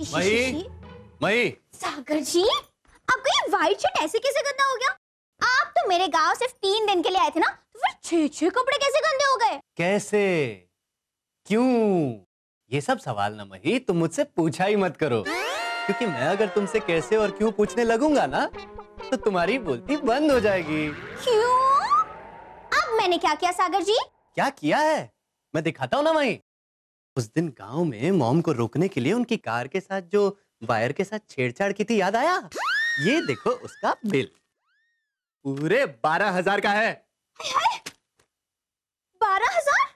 मही, मही। सागर जी, आपका ये व्हाइट शर्ट ऐसे कैसे गंदा हो गया? आप तो मेरे गांव सिर्फ 3 दिन के लिए आए थे ना, तो फिर 6 कपड़े कैसे गंदे हो गए? कैसे? क्यों? ये सब सवाल ना मही तुम मुझसे पूछा ही मत करो, क्योंकि मैं अगर तुमसे कैसे और क्यों पूछने लगूंगा ना तो तुम्हारी बोलती बंद हो जाएगी। क्यों? अब मैंने क्या किया सागर जी? क्या किया है मैं दिखाता हूँ ना मही। उस दिन गांव में मॉम को रोकने के लिए उनकी कार के साथ जो वायर के साथ छेड़छाड़ की थी, याद आया? ये देखो उसका बिल पूरे 12,000 का है। 12,000?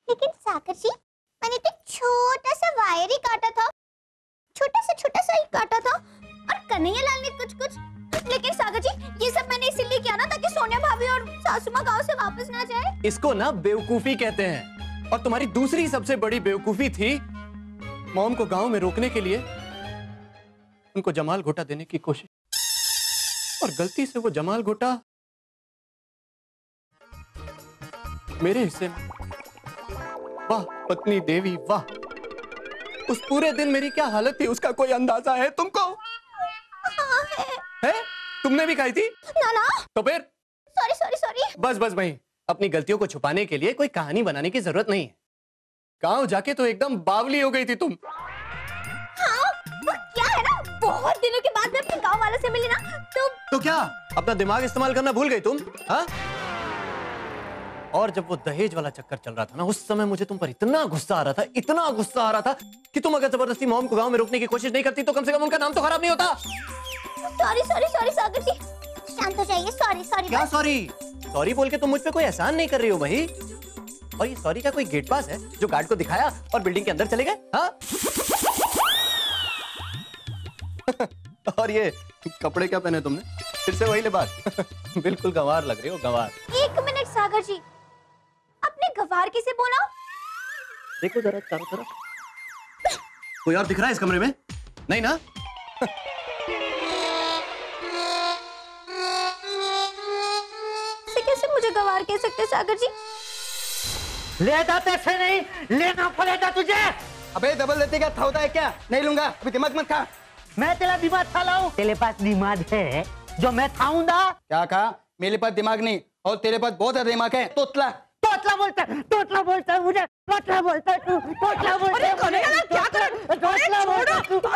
लेकिन सागर जी, मैंने तो छोटा सा वायर ही काटा था, छोटा सा ही काटा था, और कन्हैया लाल ने कुछ। लेकिन सागर जी, ये सब मैंने इसीलिए किया ना ताकि सोनिया भाभी और सासू माँ गाँव से वापस ना जाए। इसको ना बेवकूफी कहते हैं। और तुम्हारी दूसरी सबसे बड़ी बेवकूफी थी मॉम को गांव में रोकने के लिए उनको जमाल घोटा देने की कोशिश, और गलती से वो जमाल घोटा मेरे हिस्से में। वाह पत्नी देवी वाह, उस पूरे दिन मेरी क्या हालत थी उसका कोई अंदाजा है तुमको? हाँ है। तुमने भी खाई थी? ना। तो फिर? सॉरी। बस भाई, अपनी गलतियों को छुपाने के लिए कोई कहानी बनाने की जरूरत नहीं है। गांव जाके तो एकदम बावली हो गई थी तुम। हाँ, वो क्या है ना, बहुत दिनों के बाद मैं अपने गांव वालों से मिली ना, तो क्या अपना दिमाग इस्तेमाल करना भूल गई तुम? हाँ? और जब वो दहेज वाला चक्कर चल रहा था ना, उस समय मुझे तुम पर इतना गुस्सा आ रहा था कि तुम अगर जबरदस्ती मॉम को गांव में रोकने की कोशिश नहीं करती तो कम से कम उनका नाम तो खराब नहीं होता। सॉरी सागर जी, शांत हो जाइए। सॉरी। क्या सॉरी बोल के तुम मुझ पे कोई एहसान नहीं कर रही हो भाई। और ये सॉरी का कोई गेट पास है जो गार्ड को दिखाया और बिल्डिंग के अंदर चले गए? हाँ? और ये कपड़े क्या पहने तुमने? फिर से वही लिबास। बिल्कुल गंवार लग रही हो, गंवार। 1 मिनट सागर जी, अपने गंवार किसे बोला? देखो जरा चारों तरफ, कोई और दिख रहा है इस कमरे में? नहीं ना? कैसे मुझे गंवार कह सकते सागर जी? लेता पैसे नहीं, लेना पड़ेगा तुझे। अबे डबल लेते क्या था, होता है क्या? नहीं लूंगा, अभी दिमाग मत खा। मैं तेरा दिमाग खा लाऊं? तेरे पास दिमाग है जो मैं खाऊंगा? क्या कहा? मेरे पास दिमाग नहीं और तेरे पास बहुत ज्यादा दिमाग है। तोतला बोलता है मुझे, तोतला बोलता है तू, तोतला बोलता है। क्या कर?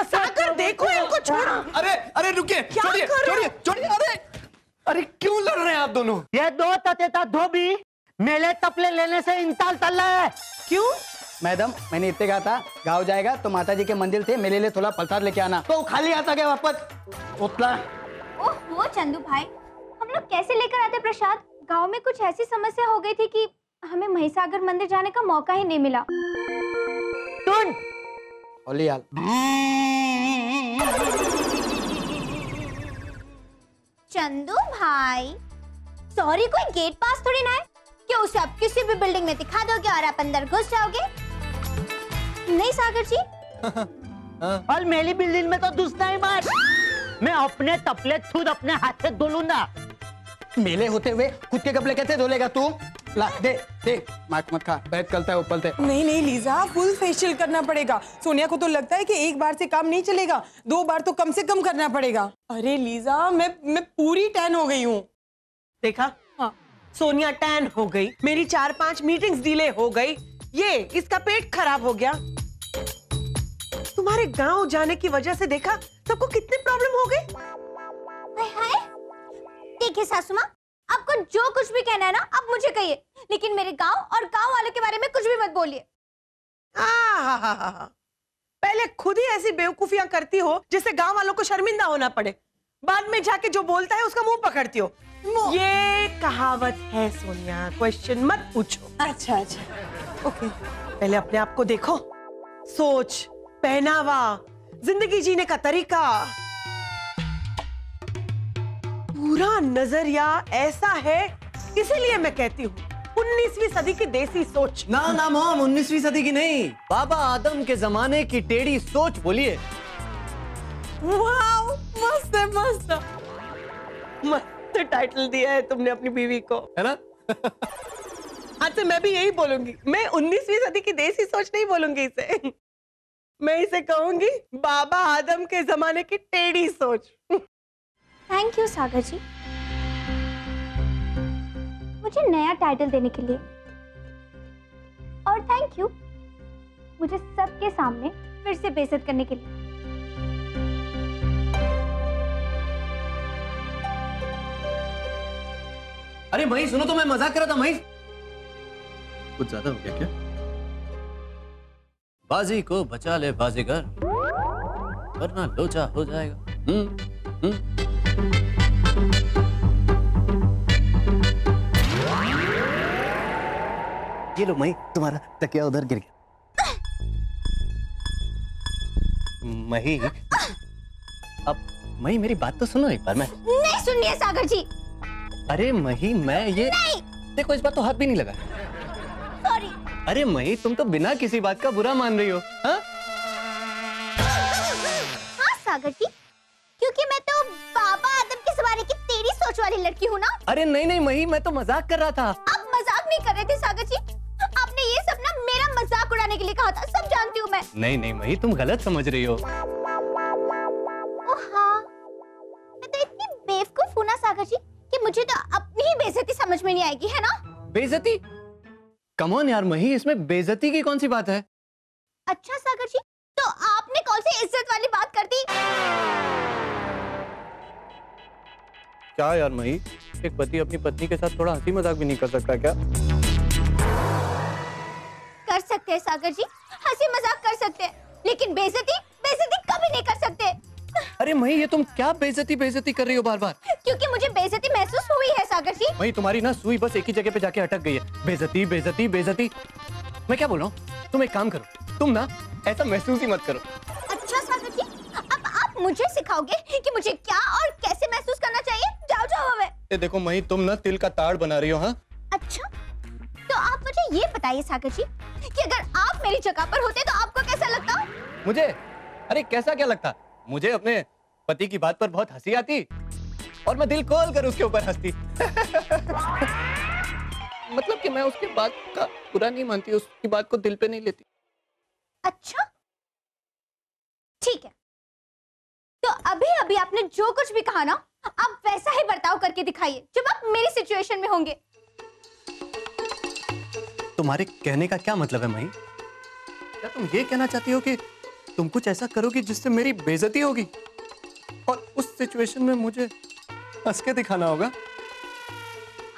सागर देखो इनको, छोड़ो। अरे रुकिए, छोड़िए। अरे क्यों लड़ रहे हैं आप दोनों? ये दो ततेता धोबी मेले तपले लेने से इंताल तल रहा है। क्यों? मैडम, मैंने इतने कहा था गाँव जाएगा तो माता जी के मंदिर से मेरे लिए थोड़ा प्रसाद लेके आना, तो खाली आता गया वापस। तोतला। ओहो चंदू भाई, हम लोग कैसे लेकर आते प्रसाद? गांव में कुछ ऐसी समस्या हो गई थी कि हमें महिसागर मंदिर जाने का मौका ही नहीं मिला। सुन ओलियाल, चंदू भाई, सॉरी कोई गेट पास थोड़ी ना है कि उसे आप किसी भी बिल्डिंग में दिखा दोगे और आप अंदर घुस जाओगे। नहीं सागर जी। और मेरी बिल्डिंग में तो घुसना ही मत। मैं अपने तपले खुद अपने हाथ से धो लूंगा। मेले होते हुए खुद के कपड़े कैसे धो लेगा तू? ला दे मार्क मत खा, बैठ करता है ऊपर से। नहीं लीजा, फुल फेशियल करना पड़ेगा। सोनिया को तो लगता है कि एक बार से काम नहीं चलेगा, 2 बार तो कम से कम करना पड़ेगा। अरे लीजा, मैं पूरी टैन हो गई हूँ। देखा? हाँ। सोनिया टैन हो गई, मेरी 4-5 मीटिंग्स डिले हो गई, ये इसका पेट खराब हो गया। तुम्हारे गांव जाने की वजह से देखा सबको कितनी प्रॉब्लम हो गई। हाय देखिए सासू माँ, आपको जो कुछ भी कहना है ना आप मुझे कहिए, लेकिन मेरे गांव और गांव वालों के बारे में कुछ भी मत बोलिए। पहले खुद ही ऐसी बेवकूफियां करती हो जिससे गांव वालों को शर्मिंदा होना पड़े, बाद में जाके जो बोलता है उसका मुंह पकड़ती हो। ये कहावत है सोनिया, क्वेश्चन मत पूछो। अच्छा ओके। पहले अपने आप को देखो, सोच, पहनावा, जिंदगी जीने का तरीका, पूरा नजरिया ऐसा है। इसीलिए मैं कहती हूँ 19वीं सदी की देसी सोच। ना मॉम, 19वीं सदी की नहीं, बाबा आदम के जमाने की टेढ़ी सोच बोलिए। वाव, मस्त टाइटल दिया है तुमने अपनी बीवी को, है ना? आज से मैं भी यही बोलूंगी। मैं 19वीं सदी की देसी सोच नहीं बोलूंगी इसे। मैं इसे कहूंगी बाबा आदम के जमाने की टेढ़ी सोच। थैंक यू सागर जी, मुझे नया टाइटल देने के लिए। और थैंक यू मुझे सबके सामने फिर से बेइज्जत करने के लिए। अरे मही सुनो, तो मैं मजाक कर रहा था मही। कुछ ज्यादा हो गया क्या? बाजी को बचा ले बाजीगर, वरना लोचा हो जाएगा। ये लो मही, तुम्हारा तकिया उधर गिर गया। मही, अब मही मेरी बात तो सुनो एक बार। मैं नहीं सुननी है सागर जी। अरे मही, मैं ये नहीं। देखो, इस बार तो हाथ भी नहीं लगा। सॉरी। अरे मही, तुम तो बिना किसी बात का बुरा मान रही हो। हाँ सागर जी, क्योंकि मैं तो बाबा आदम के जमाने की तेरी सोच वाली लड़की हूँ ना। अरे नहीं नहीं मही, मैं तो मजाक कर रहा था। आप मजाक नहीं कर रहे थे सागर जी, आपने ये सब ना मेरा मजाक उड़ाने के लिए कहा था, सब जानती हूँ मैं। नहीं नहीं मही, तुम गलत समझ रही हो। ओ हाँ, मैं तो इतनी बेवकूफ हूँ ना सागर जी कि मुझे तो अपनी ही बेइज्जती समझ में नहीं आएगी, है ना? बेइज्जती? कम ऑन यार मही, इसमें बेइज्जती की कौन सी बात है? अच्छा सागर जी, तो आपने कौन सी इज्जत वाली बात कर दी? क्या यार मही, एक पति अपनी पत्नी के साथ थोड़ा हंसी मजाक भी नहीं कर सकता क्या? कर सकते हैं सागर जी, हंसी मजाक कर सकते हैं, लेकिन बेइज्जती बेइज्जती कभी नहीं कर सकते। अरे मही, ये तुम क्या बेइज्जती बेइज्जती कर रही हो बार बार? क्योंकि मुझे बेइज्जती महसूस हुई है सागर जी। मही, तुम्हारी ना सुई बस एक ही जगह पे जाके अटक गई है। बेइज्जती बेइज्जती बेइज्जती। मैं क्या बोल रहा हूँ, तुम एक काम करो, तुम ना ऐसा महसूस ही मत करो। अच्छा सागर जी, अब आप मुझे सिखाओगे कि मुझे क्या और कैसे महसूस करना चाहिए? जाओ जाओ हमें। ये देखो मही, तुम ना तिल का ताड़ बना रही हो। हाँ अच्छा, तो आप मुझे ये बताइए सागर जी कि अगर आप मेरी जगह पर होते तो आपको कैसा लगता? मुझे? अरे कैसा क्या लगता, मुझे अपने पति की बात पर बहुत हंसी आती और मैं दिल खोल कर उसके ऊपर हंसती। मतलब कि मैं उसकी बात का बुरा नहीं मानती, उसकी बात को दिल पे नहीं लेती। अच्छा ठीक है, तो अभी अभी आपने जो कुछ भी कहा ना, आप वैसा ही बर्ताव करके दिखाइए जब आप मेरी सिचुएशन में होंगे। तुम्हारे कहने का क्या मतलब है मही? क्या तुम ये कहना चाहती हो कि तुम कुछ ऐसा करोगी जिससे मेरी बेइज्जती होगी और उस सिचुएशन में मुझे हंस के दिखाना होगा?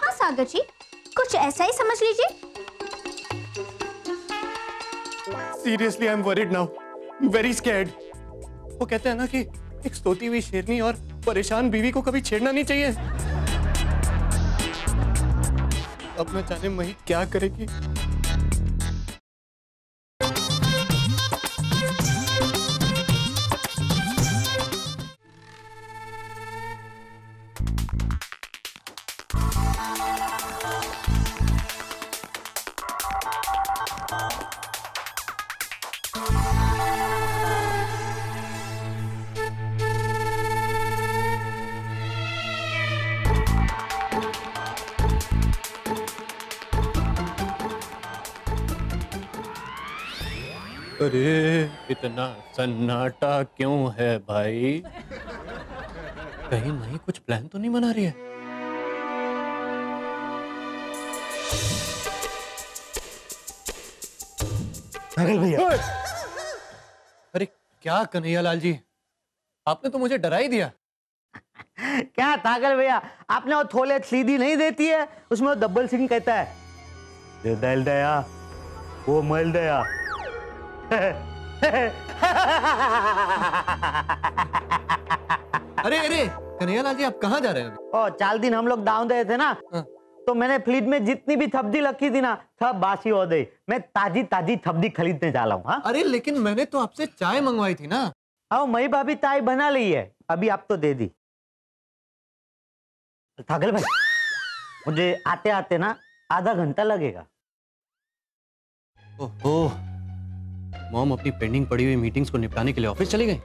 हाँ सागर जी, कुछ ऐसा ही समझ लीजिए। Seriously I am worried now, very scared. वो कहते हैं ना कि एक सोती हुई शेरनी और परेशान बीवी को कभी छेड़ना नहीं चाहिए। अब मैं जाने मही क्या करेगी। अरे इतना सन्नाटा क्यों है भाई? कहीं नहीं कुछ प्लान तो नहीं बना रही है? पागल भैया, अरे क्या कन्हैया लाल जी, आपने तो मुझे डरा ही दिया। क्या पागल भैया, आपने वो थोले सीधी नहीं देती है, उसमें वो गब्बर सिंह कहता है, ये दल दया वो मल दया। अरे अरे कन्हैया लाल जी, आप कहाँ जा रहे हैं? ओ 4 दिन हम लोग दाव दे थे ना, तो मैंने फ्रिज में जितनी भी थब्दी रखी थी ना, सब बासी हो गई। मैं ताजी ताजी थब्दी खरीदने जा रहा हूँ। हाँ अरे लेकिन मैंने तो आपसे चाय मंगवाई थी ना। हाँ, मई भाभी चाय बना ली है, अभी आप तो दे दी। पागल भाई, मुझे आते आते ना आधा घंटा लगेगा। ओहो, मॉम अपनी पेंडिंग पड़ी हुई मीटिंग्स को निपटाने के लिए ऑफिस चली गई,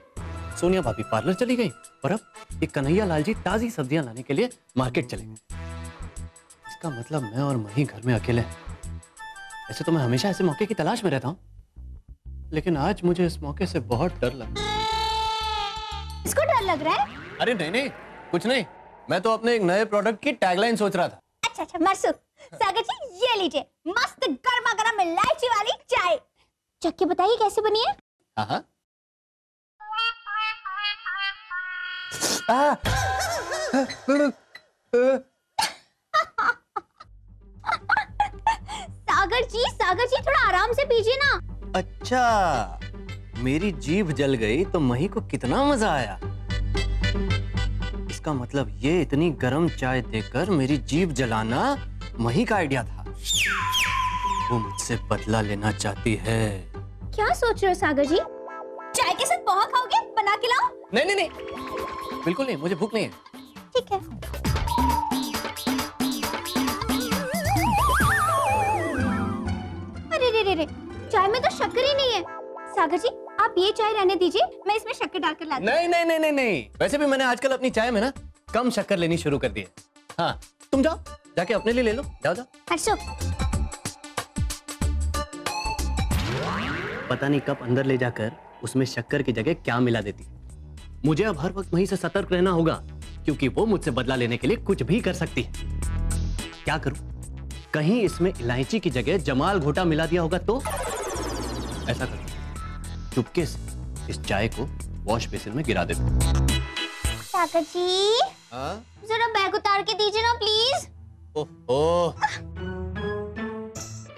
सोनिया भाभी पार्लर चली गई और अब एक कन्हैया लाल जी ताजी सब्जियां लाने के लिए मार्केट चले गए। इसका मतलब मैं और मही घर में अकेले हैं। ऐसे तो मैं हमेशा ऐसे मौके की तलाश में रहता हूँ। लेकिन आज मुझे इस मौके से बहुत डर लगा। इसको डर लग रहा है? अरे नहीं नहीं, कुछ नहीं, मैं तो अपने एक नए प्रोडक्ट की टैगलाइन सोच रहा था। अच्छा अच्छा मरसू, सागर जी ये लीजिए मस्त गर्मा गर्म इलायची वाली चाय। चख के बताइए कैसे बनी है? हाँ सागर जी थोड़ा आराम से पीजिए ना। अच्छा, मेरी जीभ जल गई तो मही को कितना मजा आया। इसका मतलब ये इतनी गर्म चाय देकर मेरी जीभ जलाना मही का आइडिया था। वो मुझसे बदला लेना चाहती है। क्या सोच रहे हो सागर जी? चाय के साथ पोहा खाओगे? बना के लाओ? नहीं नहीं नहीं, बिल्कुल नहीं, मुझे भूख नहीं है। ठीक है। अरे रे, चाय में तो शक्कर ही नहीं है। सागर जी आप ये चाय रहने दीजिए, मैं इसमें शक्कर डालकर लाती हूँ। नहीं नहीं नहीं नहीं नहीं, वैसे भी मैंने आजकल अपनी चाय में ना कम शक्कर लेनी शुरू कर दी है। हाँ तुम जाओ, जाके अपने लिए ले लो, जाओ जाओ। हर्षो, पता नहीं कब अंदर ले जाकर उसमें शक्कर की जगह क्या मिला देती। मुझे अब हर वक्त वहीं से सतर्क रहना होगा, क्योंकि वो मुझसे बदला लेने के लिए कुछ भी कर सकती है। क्या करूं? कहीं इसमें इलायची की जगह जमाल घोटा मिला दिया होगा तो? ऐसा करूं, चुपके से इस चाय को वॉश बेसिन में गिरा देता हूं। सागर जी जरा बैग उतार के दीजिए ना प्लीज। ओहो,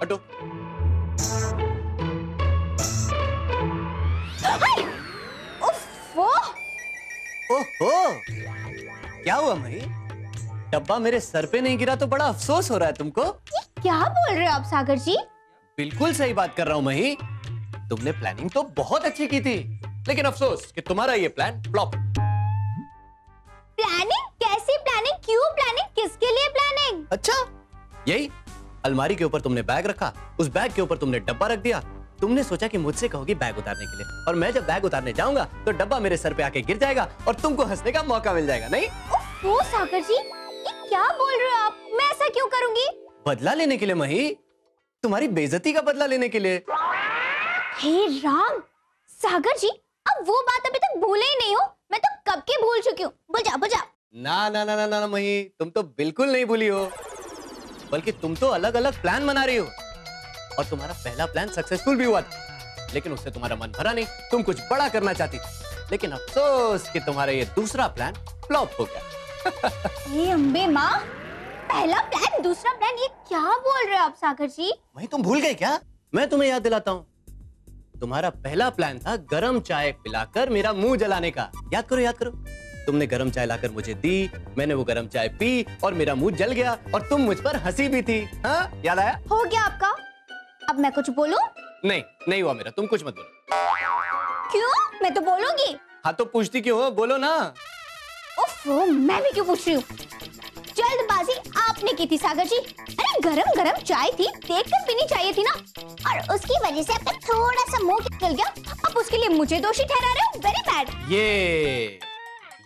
हटो। ओहो, क्या हुआ मही? डब्बा मेरे सर पे नहीं गिरा तो बड़ा अफसोस हो रहा है तुमको? क्या बोल रहे हो आप सागर जी? बिल्कुल सही बात कर रहा हूँ मही। तुमने प्लानिंग तो बहुत अच्छी की थी, लेकिन अफसोस कि तुम्हारा ये प्लान फ्लॉप। प्लानिंग? कैसी प्लानिंग? क्यों प्लानिंग? किसके लिए प्लानिंग? अच्छा, यही अलमारी के ऊपर तुमने बैग रखा, उस बैग के ऊपर तुमने डब्बा रख दिया। तुमने सोचा कि मुझसे कहोगी बैग उतारने के लिए, और मैं जब बैग उतारने जाऊंगा तो डब्बा मेरे सर पे आके गिर जाएगा और तुमको हंसने का मौका मिल जाएगा। नहीं? ओह सागर जी, ये क्या बोल रहे हो आप? मैं ऐसा क्यों करूंगी? बदला लेने के लिए मही, तुम्हारी बेइज्जती का बदला लेने के लिए। हे राम, सागर जी अब वो बात अभी तक भूले ही नहीं हो। मैं तो कब की भूल चुकी हूँ। बुझा बुझा। ना ना ना ना ना मही, तुम तो बिल्कुल नहीं भूली हो, बल्कि तुम तो अलग अलग प्लान बना रही हो। और तुम्हारा पहला प्लान सक्सेसफुल भी हुआ था, लेकिन उससे तुम्हारा मन भरा नहीं। तुम कुछ बड़ा करना चाहती थी, लेकिन अफसोस कि तुम्हारा ये दूसरा प्लान फ्लॉप हो गया। हे अम्बे माँ, पहला प्लान दूसरा प्लान, ये क्या बोल रहे हो आप सागर जी? वही तुम भूल गए क्या? मैं तुम्हें याद दिलाता हूँ। तुम्हारा पहला प्लान था गरम चाय पिलाकर मेरा मुंह जलाने का। याद करो याद करो। तुमने गरम चाय लाकर मुझे दी, मैंने वो गरम चाय पी और मेरा मुंह जल गया और तुम मुझ पर हंसी भी थी। हाँ याद आया? हो गया आपका। अब मैं कुछ बोलूं? नहीं नहीं हुआ मेरा, तुम कुछ मत बोलो। क्यों? मैं तो बोलूंगी। हाँ तो पूछती क्यों हो? बोलो ना। ओफो, मैं भी क्यों पूछ रही हूँ? जल्दबाजी आपने की थी सागर जी। अरे गरम गरम चाय थी, देखकर पीनी चाहिए थी ना। और उसकी वजह से आपका थोड़ा सा मुंह जल गया। अब उसके लिए मुझे दोषी ठहरा रहे हो? Very bad.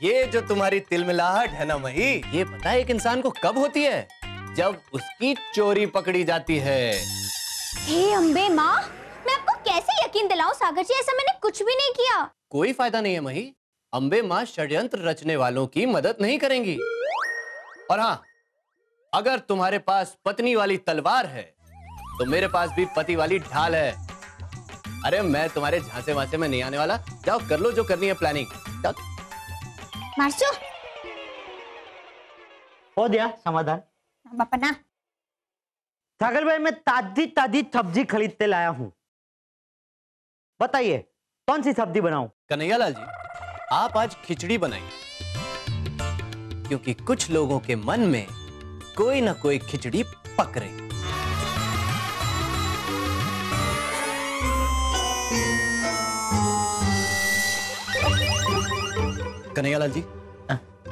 ये जो तुम्हारी तिलमिलाहट है ना मही, ये पता है एक इंसान को कब होती है? जब उसकी चोरी पकड़ी जाती है। हे अम्बे माँ, मैं आपको कैसे यकीन दिलाऊं सागर जी? ऐसा मैंने कुछ भी नहीं किया। कोई फायदा नहीं है मही, अम्बे माँ षड्यंत्र रचने वालों की मदद नहीं करेंगी। और हाँ, अगर तुम्हारे पास पत्नी वाली तलवार है तो मेरे पास भी पति वाली ढाल है। अरे मैं तुम्हारे झांसे वासे में नहीं आने वाला। जाओ कर लो जो करनी है प्लानिंग। जाओ। मार्सो, हो गया समाधान? पापा ना। सागर भाई, मैं ताजी ताजी सब्जी खरीदते लाया हूं। बताइए कौन सी सब्जी बनाऊं? कन्हैयालाल जी, आप आज खिचड़ी बनाइए, क्योंकि कुछ लोगों के मन में कोई ना कोई खिचड़ी पक रही। कन्हैयालाल जी,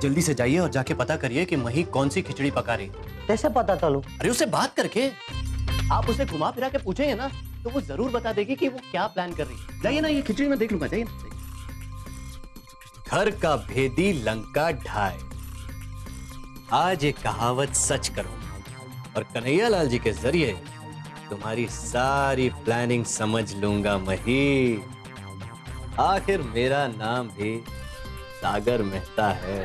जल्दी से जाइए और जाके पता करिए कि मही कौन सी खिचड़ी पका रही है। कैसे पता चलो? अरे उससे बात करके। आप उसे घुमा फिरा के पूछेंगे ना तो वो जरूर बता देगी कि वो क्या प्लान कर रही है। जाइए ना, ये खिचड़ी में देख लूंगा। जाइए ना। घर का भेदी लंका ढाए, आज ये कहावत सच करो और कन्हैयालाल जी के जरिए तुम्हारी सारी प्लानिंग समझ लूंगा मही। आखिर मेरा नाम भी सागर मेहता है।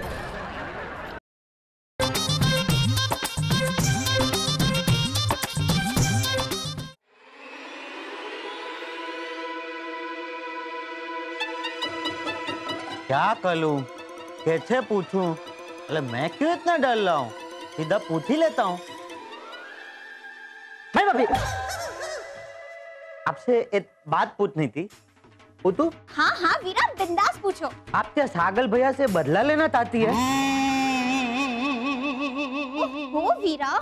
क्या करूं, कैसे पूछूं? अरे मैं क्यों इतना डर रहा हूं? सीधा पूछ ही लेता हूं। मैं भाभी, आपसे एक बात पूछनी थी। पूछूं? हाँ हाँ वीरा, बिंदास पूछो। आप क्या सागल भैया से बदला लेना चाहती है? हो वीरा,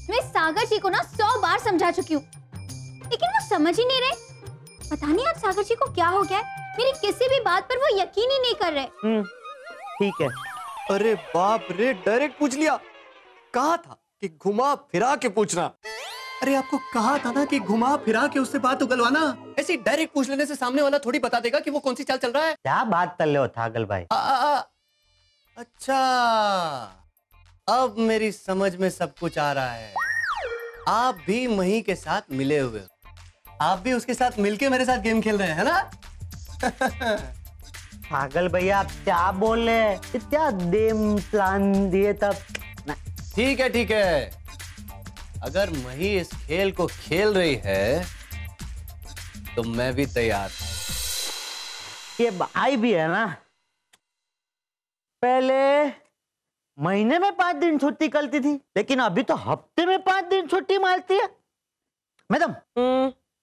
मैं सागर जी को ना 100 बार समझा चुकी हूँ, लेकिन वो समझ ही नहीं रहे। पता नहीं आज सागर जी को क्या हो गया है, मेरी किसी भी बात पर वो यकीन ही नहीं कर रहे। ठीक है। अरे बाप रे, डायरेक्ट पूछ लिया। कहा था कि घुमा फिरा के पूछना। अरे आपको कहा था ना कि घुमा फिरा के उससे बात उगलवाना। ऐसे डायरेक्ट पूछ लेने से सामने वाला थोड़ी बता देगा कि वो कौन सी चाल चल रहा है। क्या बात कर रहे हो सागल भाई? अच्छा, अब मेरी समझ में सब कुछ आ रहा है। आप भी मही के साथ मिले हुए हो। आप भी उसके साथ मिलके मेरे साथ गेम खेल रहे हैं, है ना? सागल भैया, आप क्या बोल रहे हैं? इतना गेम प्लान दिए तब। ठीक है ठीक है, अगर मही इस खेल को खेल रही है तो मैं भी तैयार हूं। ये भाई भी है ना, पहले महीने में 5 दिन छुट्टी करती थी, लेकिन अभी तो हफ्ते में 5 दिन छुट्टी मारती है। मैडम,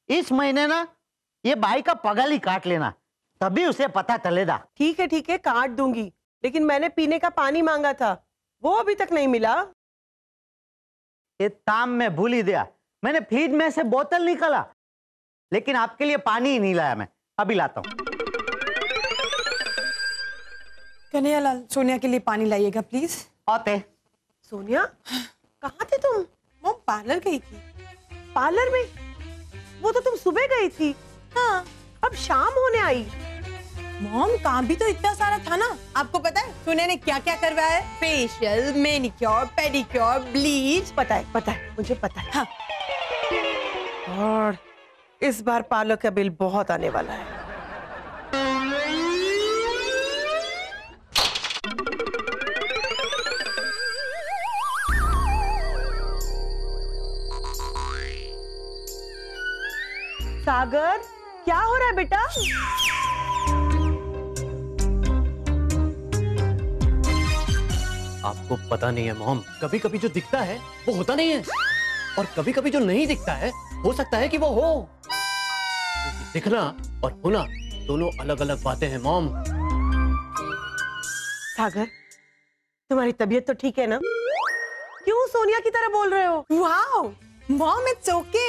इस महीने ना ये भाई का पगार ही काट लेना, तभी उसे पता चलेगा। ठीक है, काट दूंगी, लेकिन मैंने पीने का पानी मांगा था, वो अभी तक नहीं मिला। ये काम में भूल ही दिया। मैंने फ्रिज में से बोतल निकाला, लेकिन आपके लिए पानी ही नहीं लाया। मैं अभी लाता हूँ। कन्हैयालाल, सोनिया के लिए पानी लाइएगा प्लीज। आते। सोनिया, कहाँ थे तुम? वो पार्लर गई थी। पार्लर में? वो तो तुम सुबह गई थी। हाँ, अब शाम होने आई। मॉम, काम भी तो इतना सारा था ना। आपको पता है सोनिया ने क्या क्या करवाया है? Facial, manicure, pedicure, bleach. पता है, मुझे पता है। हाँ। और इस बार पार्लर का बिल बहुत आने वाला है। सागर, क्या हो रहा है बेटा? आपको पता नहीं है मॉम, कभी कभी जो दिखता है वो होता नहीं है, और कभी कभी जो नहीं दिखता है हो सकता है कि वो हो। क्योंकि दिखना और होना दोनों अलग अलग बातें हैं मॉम। सागर, तुम्हारी तबीयत तो ठीक है ना? क्यों सोनिया की तरह बोल रहे हो? Wow mom, it's okay.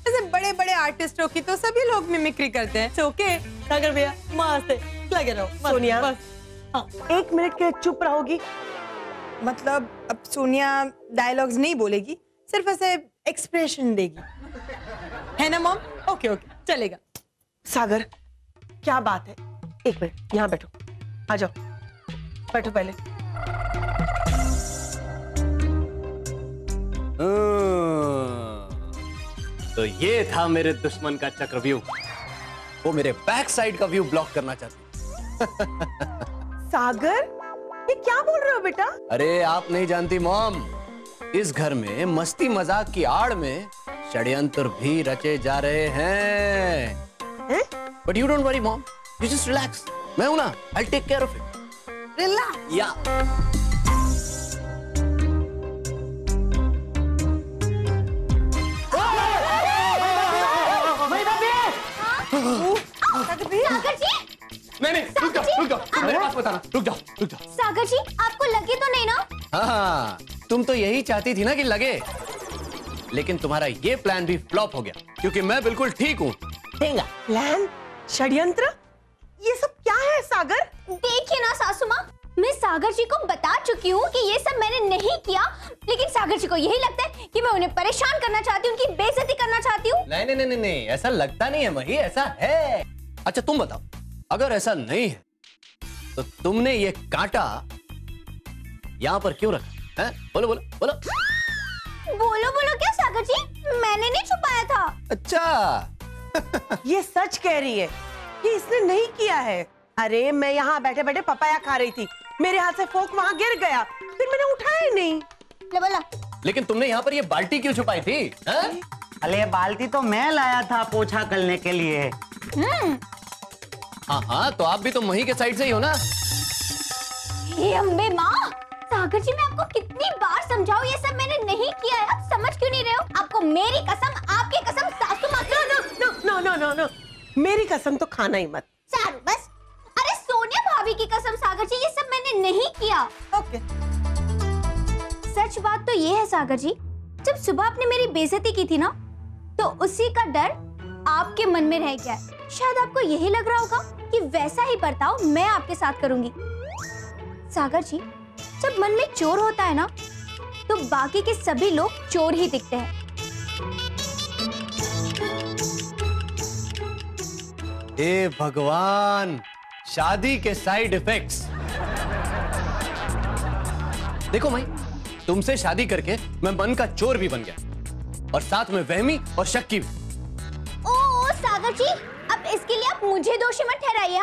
ऐसे बड़े बड़े आर्टिस्टों की तो सभी लोग मिमिक्री करते हैं। It's okay. सागर भैया, मस्त है, लगे रहो। सोनिया, बस। हाँ। 1 मिनट के चुप रहोगी? मतलब अब सोनिया डायलॉग्स नहीं बोलेगी, सिर्फ ऐसे एक्सप्रेशन देगी, है ना मॉम? ओके ओके, चलेगा। सागर, क्या बात है? 1 मिनट, यहाँ बैठो। आ जाओ, बैठो पहले। तो ये था मेरे दुश्मन का चक्रव्यूह। वो मेरे बैक साइड का व्यू ब्लॉक करना चाहती। सागर, ये क्या बोल रहे हो बेटा? अरे आप नहीं जानती मॉम, इस घर में मस्ती मजाक की आड़ में षड्यंत्र भी रचे जा रहे हैं। But you don't worry mom, you just relax. मैं हूं ना, I take care of it. Relax. या सागर जी, नहीं रुक जाओ, तुम मेरे पास बताना। रुक जाओ। सागर जी, आपको लगे तो नहीं ना? हाँ, तुम तो यही चाहती थी ना कि लगे, लेकिन तुम्हारा ये प्लान भी फ्लॉप हो गया, क्योंकि मैं बिल्कुल ठीक हूँ। प्लान? षड्यंत्र? ये सब क्या है सागर? देखिए ना सासू माँ, मैं सागर जी को बता चुकी हूँ कि ये सब मैंने नहीं किया, लेकिन सागर जी को यही लगता है कि मैं उन्हें परेशान करना चाहती हूँ, उनकी बेइज्जती करना चाहती हूँ। नहीं, ऐसा लगता नहीं है मही, ऐसा है। अच्छा तुम बताओ, अगर ऐसा नहीं है तो तुमने ये कांटा यहाँ पर क्यों रखा है? बोलो। बोलो क्या सागर सागर जी, मैंने नहीं छुपाया था। अच्छा। ये सच कह रही है कि इसने नहीं किया है। अरे मैं यहाँ बैठे बैठे पपाया खा रही थी, मेरे हाथ से फोक वहाँ गिर गया, फिर मैंने उठाया ही नहीं। ले बोला। लेकिन तुमने यहाँ पर ये बाल्टी क्यों छुपाई थी? अरे ये बाल्टी तो मैं लाया था पोछा करने के लिए। हाँ, तो आप भी तो मही के साइड से ही हो ना? हे अम्बे माँ, सागर जी मैं आपको कितनी बार समझाऊं, ये सब मैंने नहीं किया है, आप समझ क्यों नहीं रहे हो? आपको मेरी कसम, आपकी कसम, सासू माँ की नो, मेरी कसम तो खाना ही मत। सारू बस। अरे सोनिया भाभी की कसम सागर जी, ये सब मैंने नहीं किया। ओके। सच बात तो ये है सागर जी, जब सुबह आपने मेरी बेइज्जती की थी ना, तो उसी का डर आपके मन में रह गया। शायद आपको यही लग रहा होगा कि वैसा ही बर्ताव मैं आपके साथ करूंगी। सागर जी, जब मन में चोर होता है ना, तो बाकी के सभी लोग चोर ही दिखते हैं। हे भगवान, शादी के साइड इफेक्ट्स। देखो माई, तुमसे शादी करके मैं मन का चोर भी बन गया और साथ में वहमी और शक्की भी। ओ सागर जी, अब इसके लिए आप मुझे दोषी मत ठहराइए।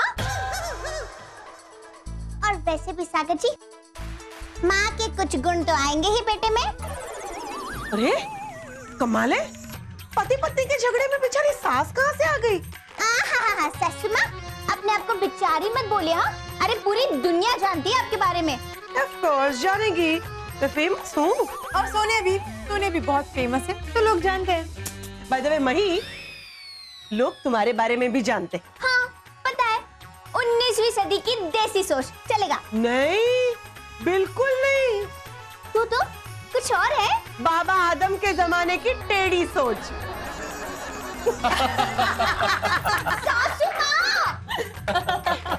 और वैसे भी सागर जी, माँ के कुछ गुण तो आएंगे ही बेटे में। अरे कमाल है, पति पत्नी के झगड़े में बेचारी सास कहाँ से आ गई? ससु माँ, अपने आप को बेचारी मत बोले। हाँ, अरे पूरी दुनिया जानती है आपके बारे में। ऑफ कोर्स जानेगी, मैं फेमस हूँ। और सोनिया भी बहुत फेमस है, तो लोग जानते हैं। बाय द वे मही, लोग तुम्हारे बारे में भी जानते हैं। हाँ, पता है, 19वीं सदी की देसी सोच चलेगा। नहीं, बिल्कुल नहीं। तू तो कुछ और है। बाबा आदम के जमाने की टेढ़ी सोच। सासू माँ।